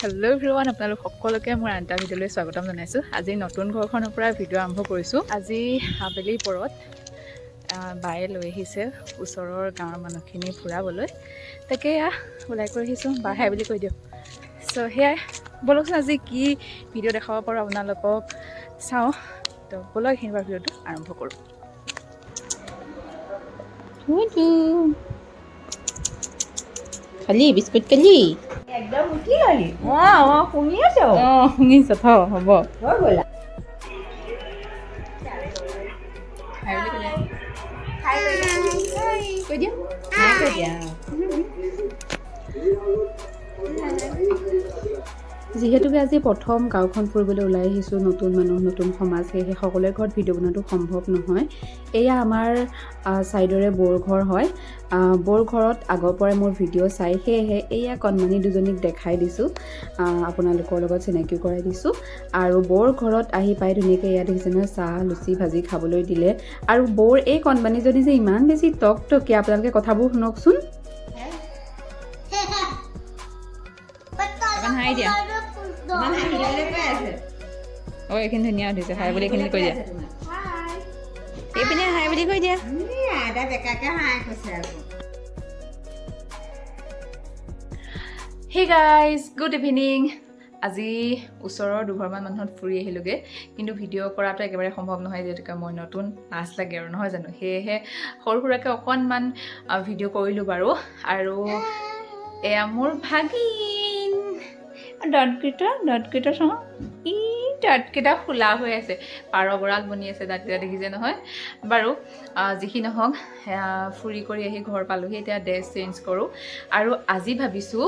Hello' everyone, আপোনালোক সকলোকে মোৰ আনটা ভিডিঅ'লৈ স্বাগতম জনাইছোঁ। আজি নতুন ঘৰখনৰ পৰা ভিডিঅ' আৰম্ভ কৰিছোঁ। আজি আবেলি পৰত বায়ে লৈ আহিছে ওচৰৰ গাঁৱৰ মানুহখিনি ফুৰাবলৈ। তাকে ওলাই কৰি আহিছোঁ। বাহে বুলি কৈ দিয়ক। চ' সেয়াই, ব'লকচোন আজি কি ভিডিঅ' দেখাব পাৰোঁ আপোনালোকক চাওঁ। তো ব'লক এইখিনি পৰা ভিডিঅ'টো আৰম্ভ কৰোঁ। খালি বিস্কুট খালি একদম উঠি গলি শুনি আছো শুনিছ থ হ'ব হৈ গ'লা কৈ দিয়া যিহেতুকে আজি প্ৰথম গাঁওখন ফুৰিবলৈ ওলাই আহিছোঁ, নতুন মানুহ নতুন সমাজ, সেয়েহে সকলোৰে ঘৰত ভিডিঅ' বনোৱাটো সম্ভৱ নহয়। এয়া আমাৰ ছাইডৰে বৌৰ ঘৰ হয়। বৌৰ ঘৰত আগৰ পৰাই মোৰ ভিডিঅ' চাই, সেয়েহে এয়া কণমানি দুজনীক দেখাই দিছোঁ, আপোনালোকৰ লগত চিনাকি কৰাই দিছোঁ। আৰু বৌৰ ঘৰত আহি পাই ধুনীয়াকৈ এয়া দেখিছে নহয়, চাহ লুচি ভাজি খাবলৈ দিলে। আৰু বৌৰ এই কণমানিজনী যে ইমান বেছি টকটকীয়া, আপোনালোকে কথাবোৰ শুনকচোন। হাই দিয়া এইখিনি ধুনীয়া উঠিছে, হাই বুলি এইখিনি কৈ দিয়া। এইপিনে হাই বুলি কৈ দিয়া। Hey guys, good evening. আজি ওচৰৰ দুঘৰমান মানুহত ফুৰি আহিলোগৈ, কিন্তু ভিডিঅ' কৰাটো একেবাৰে সম্ভৱ নহয়, যিহেতুকে মই নতুন লাজ লাগে আৰু নহয় জানো। সেয়েহে সৰু সুৰাকৈ অকণমান ভিডিঅ' কৰিলোঁ বাৰু। আৰু এয়া মোৰ ভাগিন দাঁতকেইটা চাওঁ, দাঁতকেইটা খোলা হৈ আছে, পাৰ গঁৰাল বনি আছে, দাঁতকেইটা দেখিছে নহয়। বাৰু যিখিনি নহওক, ফুৰি কৰি আহি ঘৰ পালোহি। এতিয়া ড্ৰেছ চেঞ্জ কৰোঁ আৰু আজি ভাবিছোঁ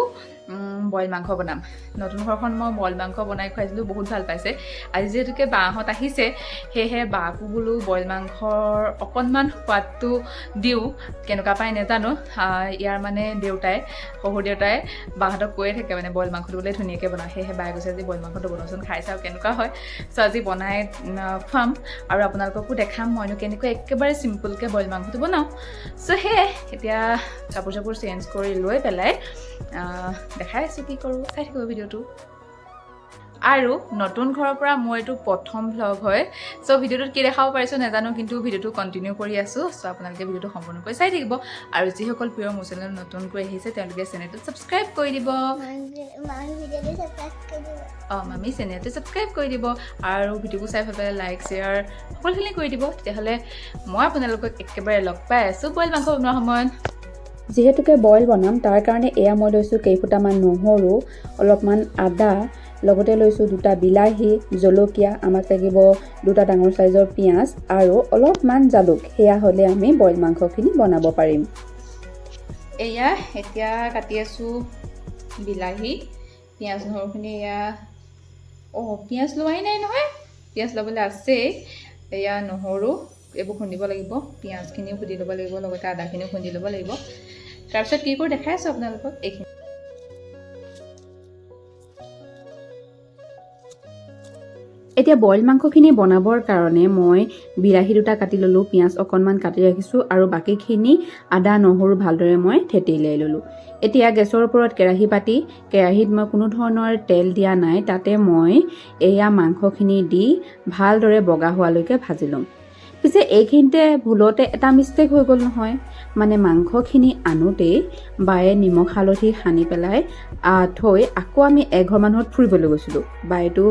বইল মাংস বনাম। নতুন ঘৰখন মই বইল মাংস বনাই খুৱাইছিলোঁ, বহুত ভাল পাইছে। আজি যিহেতুকে বাহঁত আহিছে, সেয়েহে বাকো বোলো বইল মাংসৰ অকণমান সোৱাদটো দিওঁ, কেনেকুৱা পাই নাজানো। ইয়াৰ মানে দেউতাই, শহুৰ দেউতাই বাহঁতক কৈয়ে থাকে মানে বইল মাংসটো বোলে ধুনীয়াকৈ বনাওঁ, সেয়েহে বায়ে কৈছে আজি বইল মাংসটো বনাওঁচোন, খাই চাওঁ কেনেকুৱা হয়। চ' আজি বনাই খুৱাম আৰু আপোনালোককো দেখাম মইনো কেনেকৈ একেবাৰে চিম্পুলকৈ বইল মাংসটো বনাওঁ। চ' সেয়ে এতিয়া কাপোৰ চাপোৰ চেঞ্জ কৰি লৈ পেলাই দেখাই আছোঁ কি কৰোঁ, চাই থাকিব ভিডিঅ'টো। আৰু নতুন ঘৰৰ পৰা মোৰ এইটো প্ৰথম ভ্লগ হয়। চ' ভিডিঅ'টোত কি দেখাব পাৰিছোঁ নাজানো, কিন্তু ভিডিঅ'টো কণ্টিনিউ কৰি আছোঁ। চ' আপোনালোকে ভিডিঅ'টো সম্পূৰ্ণকৈ চাই থাকিব। আৰু যিসকল প্ৰিয় মোৰ চেনেল নতুনকৈ আহিছে, তেওঁলোকে চেনেলটো ছাবস্ক্ৰাইব কৰি দিব। মামী চেনেলটো ছাবস্ক্ৰাইব কৰি দিব আৰু ভিডিঅ'বোৰ চাই ভাল পালে লাইক শ্বেয়াৰ সকলোখিনি কৰি দিব। তেতিয়াহ'লে মই আপোনালোকক একেবাৰে লগ পাই আছোঁ বইল মাংস বনোৱাৰ সময়ত। যিহেতুকে বইল বনাম, তাৰ কাৰণে এয়া মই লৈছোঁ কেইফুটামান নহৰু, অলপমান আদা, লগতে লৈছোঁ 2টা বিলাহী, জলকীয়া, আমাক লাগিব 2টা ডাঙৰ চাইজৰ পিঁয়াজ আৰু অলপমান জালুক। সেয়া হ'লে আমি বইল মাংসখিনি বনাব পাৰিম। এয়া এতিয়া কাটি আছোঁ বিলাহী, পিঁয়াজ নহৰুখিনি। এয়া পিঁয়াজ লোৱাই নাই নহয়, পিঁয়াজ ল'বলৈ আছেই। এয়া নহৰু, এইবোৰ খুন্দিব লাগিব, পিঁয়াজখিনিও খুন্দি ল'ব লাগিব, লগতে আদাখিনিও খুন্দি ল'ব লাগিব। তাৰপিছত কি কৰোঁ দেখাই আছোঁ আপোনালোকক। এইখিনি এতিয়া বইল মাংসখিনি বনাবৰ কাৰণে মই বিলাহী 2টা কাটি ল'লোঁ, পিঁয়াজ অকণমান কাটি ৰাখিছোঁ আৰু বাকীখিনি আদা নহৰু ভালদৰে মই থেতেলিয়াই ল'লোঁ। এতিয়া গেছৰ ওপৰত কেৰাহী পাতি, কেৰাহীত মই কোনো ধৰণৰ তেল দিয়া নাই, তাতে মই এয়া মাংসখিনি দি ভালদৰে বগা হোৱালৈকে ভাজি ল'ম। পিছে এইখিনিতে ভুলতে এটা মিষ্টেক হৈ গ'ল নহয়, মানে মাংসখিনি আনোতেই বায়ে নিমখ হালধি সানি পেলাই থৈ আকৌ আমি এঘৰ মানুহত ফুৰিবলৈ গৈছিলোঁ। বায়েতো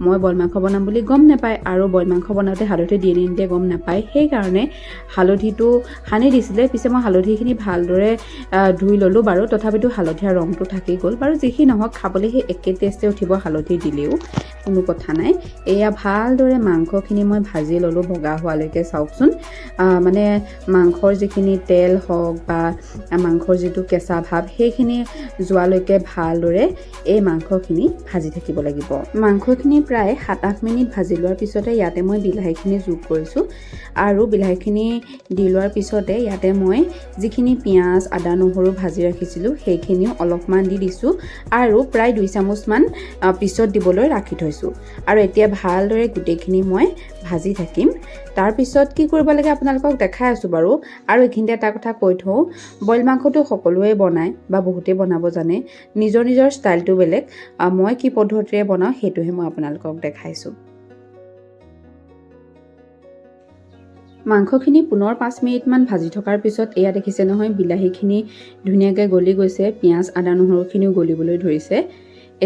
মই বইল মাংস বনাম বুলি গম নাপায়, আৰু বইল মাংস বনাওঁতে হালধি দিয়ে নিদিয়ে গম নাপায়, সেইকাৰণে হালধিটো সানি দিছিলে। পিছে মই হালধিখিনি ভালদৰে ধুই ল'লোঁ বাৰু, তথাপিতো হালধীয়া ৰংটো থাকি গ'ল বাৰু। যিখিনি নহওক, খাবলৈ সেই একে টেষ্টে উঠিব হালধি দিলেও, কোনো কথা নাই। এয়া ভালদৰে মাংসখিনি মই ভাজি ল'লোঁ বগা হোৱালৈকে। চাওকচোন, মানে মাংসৰ যিখিনি তেল হওক বা মাংসৰ যিটো কেঁচা ভাৱ, সেইখিনি যোৱালৈকে ভালদৰে এই মাংসখিনি ভাজি থাকিব লাগিব। মাংসখিনি প্ৰায় 7-8 মিনিট ভাজি লোৱাৰ পিছতে ইয়াতে মই বিলাহীখিনি যোগ কৰিছোঁ। আৰু বিলাহীখিনি দি লোৱাৰ পিছতে ইয়াতে মই যিখিনি পিঁয়াজ আদা নহৰু ভাজি ৰাখিছিলোঁ, সেইখিনিও অলপমান দি দিছোঁ আৰু প্ৰায় 2 চামুচমান পিছত দিবলৈ ৰাখি থৈছোঁ। আৰু এতিয়া ভালদৰে গোটেইখিনি মই ভাজি থাকিম। তাৰপিছত পিছত কি কৰিব লাগে আপোনালোকক দেখাই আছোঁ বাৰু। আৰু এইখিনিতে এটা কথা কৈ থওঁ, বইল মাংসটো সকলোৱে বনায় বা বহুতেই বনাব জানে, নিজৰ নিজৰ ষ্টাইলটো বেলেগ। মই কি পদ্ধতিৰে বনাওঁ সেইটোহে মই আপোনালোকক দেখাইছোঁ। মাংসখিনি পুনৰ 5 মিনিটমান ভাজি থকাৰ পিছত এয়া দেখিছে নহয়, বিলাহীখিনি ধুনীয়াকৈ গলি গৈছে, পিঁয়াজ আদা নহৰুখিনিও গলিবলৈ ধৰিছে।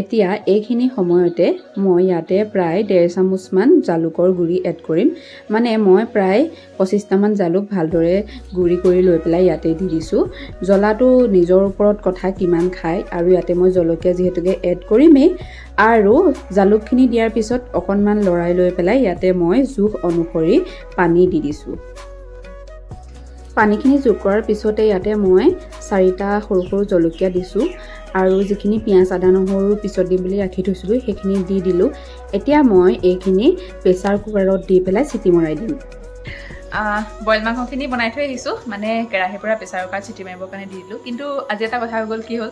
এতিয়া এইখিনি সময়তে মই ইয়াতে প্ৰায় 1.5 চামুচমান জালুকৰ গুড়ি এড কৰিম। মানে মই প্ৰায় 25টামান জালুক ভালদৰে গুড়ি কৰি লৈ পেলাই ইয়াতে দি দিছোঁ। জ্বলাটো নিজৰ ওপৰত কথা কিমান খায়, আৰু ইয়াতে মই জলকীয়া যিহেতুকে এড কৰিমেই, আৰু জালুকখিনি দিয়াৰ পিছত অকণমান লৰাই লৈ পেলাই ইয়াতে মই জোখ অনুসৰি পানী দি দিছোঁ। পানীখিনি যোগ কৰাৰ পিছতে ইয়াতে মই 4টা সৰু সৰু জলকীয়া দিছোঁ, আৰু যিখিনি পিঁয়াজ আদা নহৰু পিছত দিম বুলি ৰাখি থৈছিলোঁ সেইখিনি দি দিলোঁ। এতিয়া মই এইখিনি প্ৰেছাৰ কুকাৰত দি পেলাই চিটি মৰাই দিম। বইল মাংসখিনি বনাই থৈ আহিছোঁ, মানে কেৰাহীৰ পৰা প্ৰেছাৰ কুকাৰত চিটি মাৰিবৰ কাৰণে দি দিলোঁ। কিন্তু আজি এটা কথা হৈ গ'ল, কি হ'ল,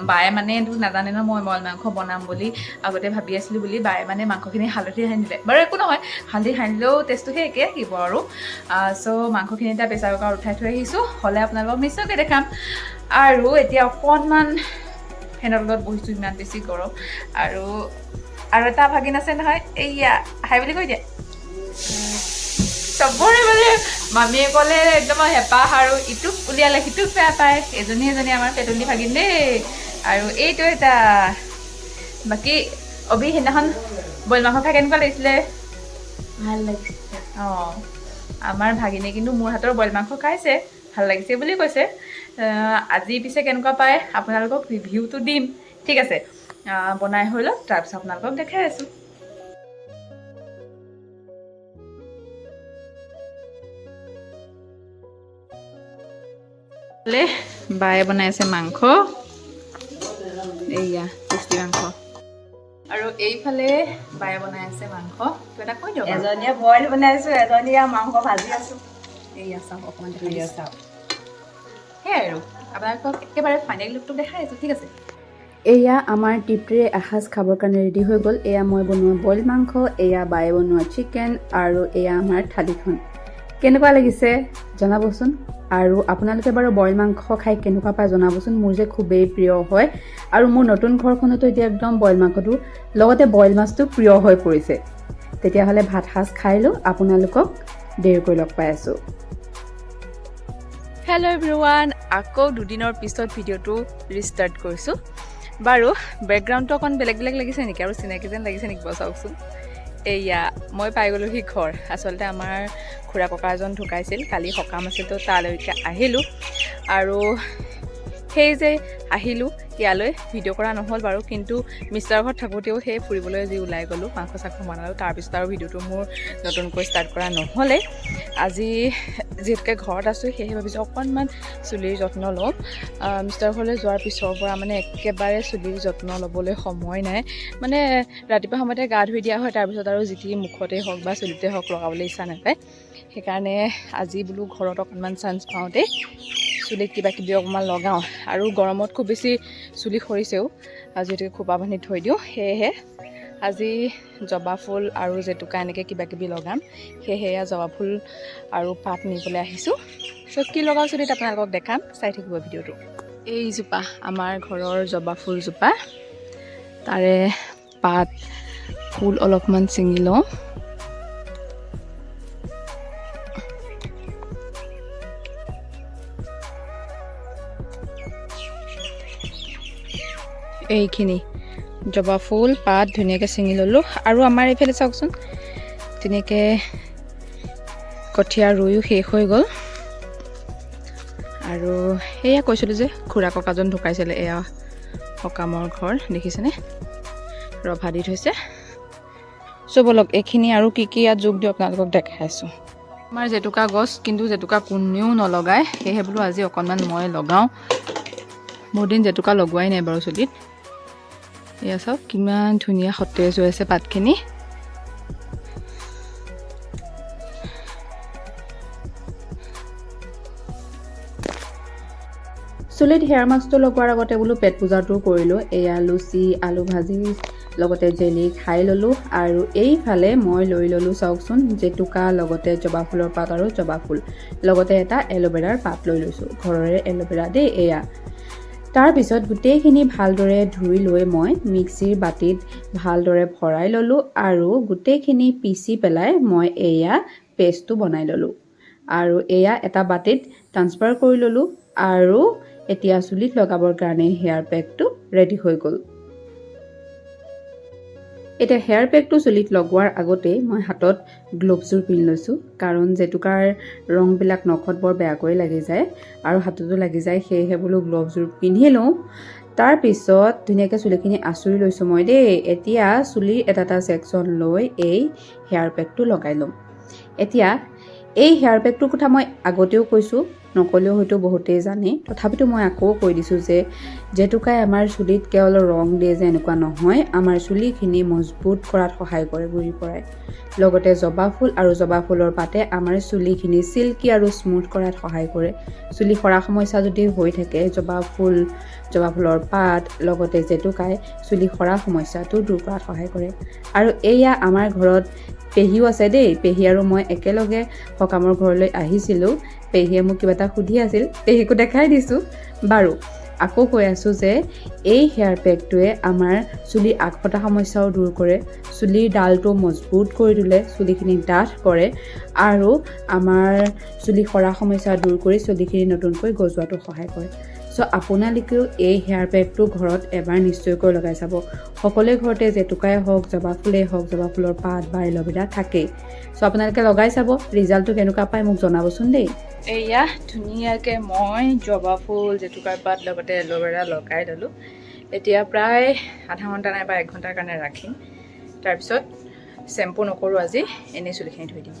বায়ে মানে এইটো নাজানে ন মই বইল মাংস বনাম বুলি, আগতে ভাবি আছিলোঁ বুলি বায়ে মানে মাংসখিনি হালধি সানি দিলে। বাৰু একো নহয়, হালধি সানিলেও টেষ্টটোহে একে আহিব আৰু। চ' মাংসখিনি এতিয়া প্ৰেছাৰ কুকাৰত উঠাই থৈ আহিছোঁ, হ'লে আপোনালোকক নিশ্চয়কৈ দেখাম। আৰু এতিয়া অকণমান ফেনৰ তলত বহিছোঁ, ইমান বেছি গৰম। আৰু এটা ভাগিন আছে নহয়, এইয়া হাই বুলি কৈ দিয়ে। চবৰে মানে মামীয়ে ক'লে একদম হেঁপাহ, আৰু ইটোক উলিয়ালে সিটোক বেয়া পায়। এজনী আমাৰ পেটলি ভাগিন দেই। আৰু এইটো এটা বাকী অবি সেইদিনাখন বইল মাংস খাই কেনেকুৱা লাগিছিলে? ভাল লাগিছে। আমাৰ ভাগিনে কিন্তু মোৰ হাতৰ বইল মাংস খাইছে, ভাল লাগিছে বুলি কৈছে। আজি পিছে কেনেকুৱা পায় আপোনালোকক ৰিভিউটো দিম, ঠিক আছে? বনাই হৈ লওক, তাৰপিছত আপোনালোকক দেখাই আছোঁ। বায়ে বনাই আছে মাংস, এইয়া টেষ্টি মাংস। আৰু এইফালে বায়ে বনাই আছে মাংস। কিবা এটা কৈ দিয়ক। এজনীয়ে বইল বনাইছোঁ, এজনীয়ে মাংস ভাজি আছোঁ। এইয়া চাওক, অকণমান দেখাই চাওক। সেয়াই আৰু আপোনালোকক একেবাৰে ফাইনেল লুকটো দেখাই আছোঁ, ঠিক আছে? এয়া আমাৰ তৃপ্তিৰে এসাঁজ খাবৰ কাৰণে ৰেডি হৈ গ'ল। এয়া মই বনোৱা বইল মাংস, এয়া বায়ে বনোৱা চিকেন, আৰু এয়া আমাৰ থালিখন। কেনেকুৱা লাগিছে জনাবচোন। আৰু আপোনালোকে বাৰু বইল মাংস খাই কেনেকুৱা পায় জনাবচোন। মোৰ যে খুবেই প্ৰিয় হয়, আৰু মোৰ নতুন ঘৰখনতো এতিয়া একদম বইল মাংসটো লগতে বইল মাছটো প্ৰিয় হৈ পৰিছে। তেতিয়াহ'লে ভাত সাজ খাই লওঁ, আপোনালোকক দেৰিকৈ লগ পাই আছোঁ। হেল্ল' এভৰিৱান, আকৌ দুদিনৰ পিছত ভিডিঅ'টো ৰিষ্টাৰ্ট কৰিছোঁ। বাৰু বেকগ্ৰাউণ্ডটো অকণ বেলেগ লাগিছে নেকি, আৰু চিনাকি যেন লাগিছে নেকি বাৰু চাওকচোন। এইয়া মই পাই গ'লোহি ঘৰ। আচলতে আমাৰ খুৰা ককা এজন ঢুকাইছিল, কালি সকাম আছিল, তো তালৈকে আহিলোঁ। আৰু সেই যে আহিলোঁ ইয়ালৈ ভিডিঅ' কৰা নহ'ল বাৰু, কিন্তু মিষ্টাৰ ঘৰত থাকোঁতেও সেই ফুৰিবলৈ যি ওলাই গ'লোঁ, মাংস চাংস বনালোঁ। তাৰপিছত আৰু ভিডিঅ'টো মোৰ নতুনকৈ ষ্টাৰ্ট কৰা নহ'লে। আজি যিহেতুকে ঘৰত আছোঁ, সেয়েহে ভাবিছোঁ অকণমান চুলিৰ যত্ন লওঁ। মিষ্টাৰ ঘৰলৈ যোৱাৰ পিছৰ পৰা মানে একেবাৰে চুলিৰ যত্ন ল'বলৈ সময় নাই। মানে ৰাতিপুৱা সময়তে গা ধুই দিয়া হয়, তাৰপিছত আৰু যি টি মুখতেই হওক বা চুলিতে হওক লগাবলৈ ইচ্ছা নাযায়। সেইকাৰণে আজি বোলো ঘৰত অকণমান চান্স পাওঁতেই চুলিত কিবা কিবি অকণমান লগাওঁ। আৰু গৰমত খুব বেছি চুলি সৰিছেও, যিহেতুকে খোপা বান্ধি থৈ দিওঁ। সেয়েহে আজি জবা ফুল আৰু জেতুকা এনেকৈ কিবা কিবি লগাম। সেয়া জবা ফুল আৰু পাত নিবলৈ আহিছোঁ। চ' কি লগাওঁ চুলিত আপোনালোকক দেখাম, চাই থাকিব ভিডিঅ'টো। এইজোপা আমাৰ ঘৰৰ জবা ফুলজোপা, তাৰে পাত ফুল অলপমান ছিঙি লওঁ। এইখিনি জবা ফুল পাত ধুনীয়াকৈ ছিঙি ল'লোঁ। আৰু আমাৰ এইফালে চাওকচোন, ধুনীয়াকৈ কঠীয়া ৰুইও শেষ হৈ গ'ল। আৰু এয়া কৈছিলোঁ যে খুৰা ককাজন ঢুকাইছিলে, এয়া সকামৰ ঘৰ দেখিছেনে, ৰভা দি থৈছে। চ' বলক এইখিনি আৰু কি কি ইয়াত যোগ দিওঁ আপোনালোকক দেখাই আছোঁ। আমাৰ জেতুকা গছ, কিন্তু জেতুকা কোনেও নলগায়, সেয়েহে বোলো আজি অকণমান মই লগাওঁ। বহুত দিন জেতুকা লগোৱাই নাই বাৰু চুলিত। এয়া চাওক কিমান ধুনীয়া সতেজ হৈ আছে পাতখিনি। চ' চুলিত হেয়াৰ মাস্কটো লগোৱাৰ আগতে বোলো পেট পূজাটো কৰিলোঁ। এয়া লুচি, আলু ভাজি লগতে জেলি খাই ল'লোঁ। আৰু এইফালে মই লৈ ল'লোঁ চাওকচোন জেতুকা লগতে জবা ফুলৰ পাত আৰু জবা ফুল লগতে এটা এল'ভেৰাৰ পাত লৈ লৈছোঁ, ঘৰৰে এল'ভেৰা দেই এয়া। তাৰপিছত গোটেইখিনি ভালদৰে ধুই লৈ মই মিক্সিৰ বাতিত ভালদৰে ভৰাই ল'লোঁ আৰু গোটেইখিনি পিচি পেলাই মই এয়া পেষ্টটো বনাই ল'লোঁ আৰু এয়া এটা বাতিত ট্ৰান্সফাৰ কৰি ল'লোঁ। আৰু এতিয়া চুলিত লগাবৰ কাৰণে হেয়াৰ পেকটো ৰেডি হৈ গ'ল। এতিয়া হেয়াৰ পেকটো চুলিত লগোৱাৰ আগতেই মই হাতত গ্ল'ভছযোৰ পিন্ধি লৈছোঁ, কাৰণ জেতুকাৰ ৰংবিলাক নখত বৰ বেয়াকৈ লাগি যায় আৰু হাততো লাগি যায়, সেয়েহে বোলো গ্ল'ভছযোৰ পিন্ধি লওঁ। তাৰপিছত ধুনীয়াকৈ চুলিখিনি আঁচুৰি লৈছোঁ মই দেই। এতিয়া চুলিৰ এটা ছেকশ্যন লৈ এই হেয়াৰ পেকটো লগাই ল'ম। এতিয়া এই হেয়াৰ পেকটোৰ কথা মই আগতেও কৈছোঁ, নক'লেও হয়তো বহুতেই জানে, তথাপিতো মই আকৌ কৈ দিছোঁ যে জেতুকাই আমাৰ চুলিত কেৱল ৰং দিয়ে যে এনেকুৱা নহয়, আমাৰ চুলিখিনি মজবুত কৰাত সহায় কৰে গুৰিৰ পৰাই। লগতে জবা ফুল আৰু জবা ফুলৰ পাতে আমাৰ চুলিখিনি চিল্কি আৰু স্মুথ কৰাত সহায় কৰে। চুলি সৰা সমস্যা যদি হৈ থাকে, জবা ফুলৰ পাত লগতে জেতুকাই চুলি সৰা সমস্যাটো দূৰ কৰাত সহায় কৰে। আৰু এয়া আমাৰ ঘৰত পেহীও আছে দেই। পেহী আৰু মই একেলগে সকামৰ ঘৰলৈ আহিছিলোঁ। পেহীয়ে মোক কিবা এটা সুধি আছিল, পেহীকো দেখাই দিছোঁ। বাৰু আকৌ কৈ আছোঁ যে এই হেয়াৰ পেকটোৱে আমাৰ চুলিৰ আগফটা সমস্যাও দূৰ কৰে, চুলিৰ ডালটো মজবুত কৰি তোলে, চুলিখিনি ডাঠ কৰে আৰু আমাৰ চুলি সৰা সমস্যা দূৰ কৰি চুলিখিনি নতুনকৈ গজোৱাটো সহায় কৰে। চ' আপোনালোকেও এই হেয়াৰ পেকটো ঘৰত এবাৰ নিশ্চয়কৈ লগাই চাব। সকলোৰে ঘৰতে জেতুকাই হওক, জবা ফুলেই হওক, জবা ফুলৰ পাত বা এল'ভেৰা থাকেই। চ' আপোনালোকে লগাই চাব, ৰিজাল্টটো কেনেকুৱা পায় মোক জনাবচোন দেই। এয়া ধুনীয়াকৈ মই জবা ফুল, জেতুকাৰ পাত লগতে এল'ভেৰা লগাই ল'লোঁ। এতিয়া প্ৰায় আধা ঘণ্টা নাইবা 1 ঘণ্টাৰ কাৰণে ৰাখিম। তাৰপিছত শ্বেম্পু নকৰোঁ আজি, এনেই চুলিখিনি ধুই দিম।